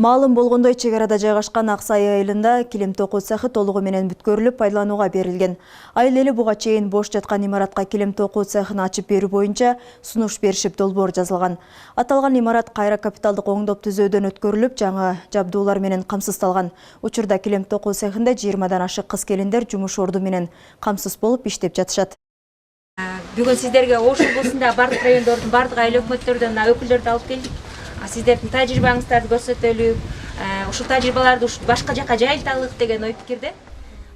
Маалым болгондой, чек арада жайгашкан Аксай айылында килем токуу цехи толугу менен бүткөрүлүп пайдаланууга берилген. Айыл эли буга чейин бош жаткан имаратка килем токуу цехин ачып берүү боюнча сунуш беришип долбоор жазылган. Аталган имарат кайра капиталдык оңдоп түзөөдөн өткөрүлүп, жаңы жабдуулар менен камсыздалган. Учурда килем токуу цехинде 20дан ашык кыз-келиндер жумуш орду менен камсыз болуп иштеп жатышат. Бүгүн сиздерге Ош облусунда бардык райондордун бардык айыл өкмөттөрдөн өкүлдөрдү алып келдик. Сиздердин тажрыйбаңыздарды көрсөтөлүк, ушул тажрыйбаларды башка жака жайылталык деген ой пикирде.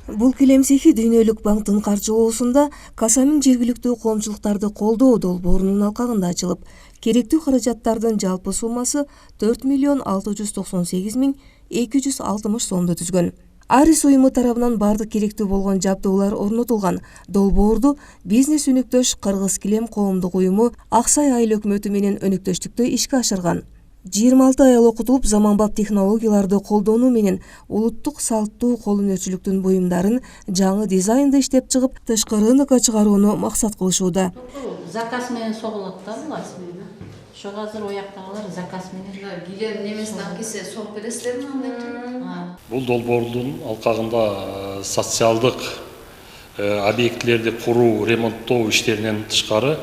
Бул килем цехи Дүйнөлүк банктын каржылоосунда Касамин жергиликтүү коомчулуктарды колдоо долбоорунун алкагында ачылып, керектүү каражаттардын жалпы суммасы 4.698.260 сомду түзгөн. Арис уюму тарабынан бардык керектүү болгон жабдуулар орнотулган. Долбоорду бизнес өнөктөш Кыргыз килем коомдук уюму Аксай айыл өкмөтү менен өнөктөштүктө ишке ашырган. 26 аял окутулуп, заманбап технологияларды колдонуу менен улуттук салттуу кол өнөрчүлүктүн буюмдарын жаңы дизайнда иштеп чыгып, тышкы рынокко чыгарууну максат кылышууда. Заказ менен согулат да бул асмена. Ошо азыр ояктагылар заказ менен килем немесин алып келсе согуп бересиздерби андай? Бул долбоордун алкагында социалдык объектилерди куруу, ремонттоо иштеринен тышкары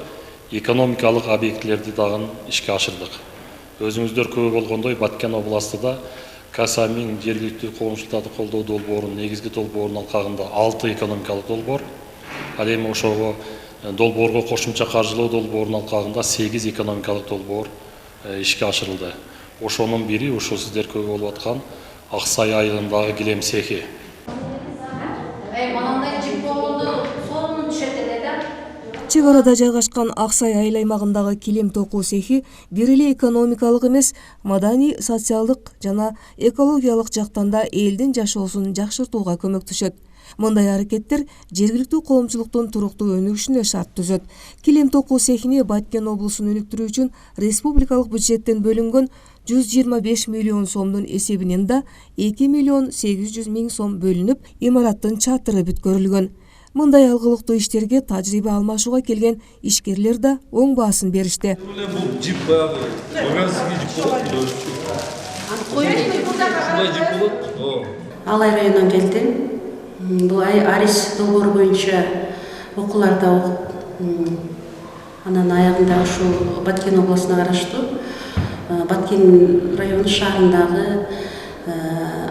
экономикалык объектилерди дагы ишке ашырдык. Өзүңүздөр көрүү болгондой, Баткен областында Касамин жергиликтүү коомчулуктарды колдоо долбоорунун негизги долбоорунун алкагында 6 экономикалык долбоор, ал эми ошого долбоорго кошумча каржылоо долбоорунун алкагында 8 экономикалык долбоор ишке ашырылды. Ошонун бири ошо сиздер көрүп болуп аткан Аксай айылындагы килем цехи. Чек арада жайгашкан Аксай айыл аймагындагы килем токуу цехи бир эле экономикалык эмес, маданий, социалдык жана экологиялык жактан да элдин жашоосун жакшыртууга көмөктөшөт. Мындай аракеттер жергиликтүү коомчулуктун туруктуу өнүгүшүнө шарт түзөт. Килем токуу цехине Баткен облусун өнүктүрүү үчүн республикалык бюджеттен бөлүнгөн 125 миллион сомдун эсебинен да 2.800.000 сом бөлүнүп, имараттын чатыры бүткөрүлгөн. Мындай алгылыктуу иштерге тажрыйба алмашууга келген ишкерлер да оң баасын беришти. Алай районунан келдим. Бул Арис долбоору боюнча окууларда окуп, анан аягында ушул Баткен областына караштуу Баткен району шаарындагы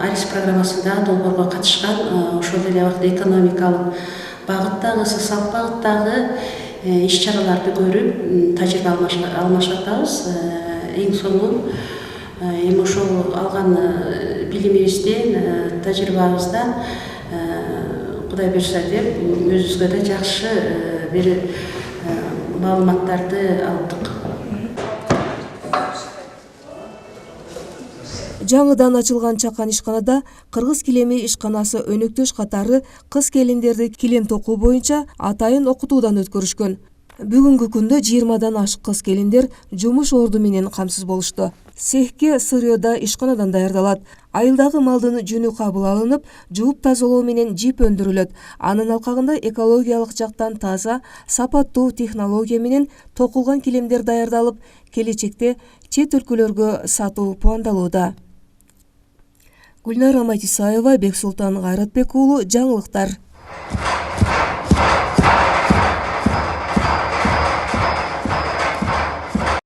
Арис программасында долбоорго катышкан, ошол эле убакта экономикалык багыттагы, социалдык багыттагы иш-чараларды көрүп, тажрыйба алмашып атабыз. Эң сонун эми ошол алган билимибизден, тажрыйбабыздан Кудай буйрса деп өзүбүзгө да жакшы бир маалыматтарды алдык. Жаңыдан ачылган чакан ишканада Кыргыз килеми ишканасы өнөктөш катары кыз-келиндерди килем токуу боюнча атайын окутуудан өткөрүшкөн. Бүгүнкү күндө 20дан ашык кыз-келиндер жумуш орду менен камсыз болушту. Цехке сырьёда ишканадан даярдалат. Айылдагы малдын жүнү кабыл алынып, жууп тазалоо менен жип өндүрүлөт. Анын алкагында экологиялык жактан таза, сапаттуу технология менен токулган килемдер даярдалып, келечекте чет өлкөлөргө сатуу пландалууда. Гүлнара Матисаева, Бексултан Кайратбек уулу, жаңылыктар.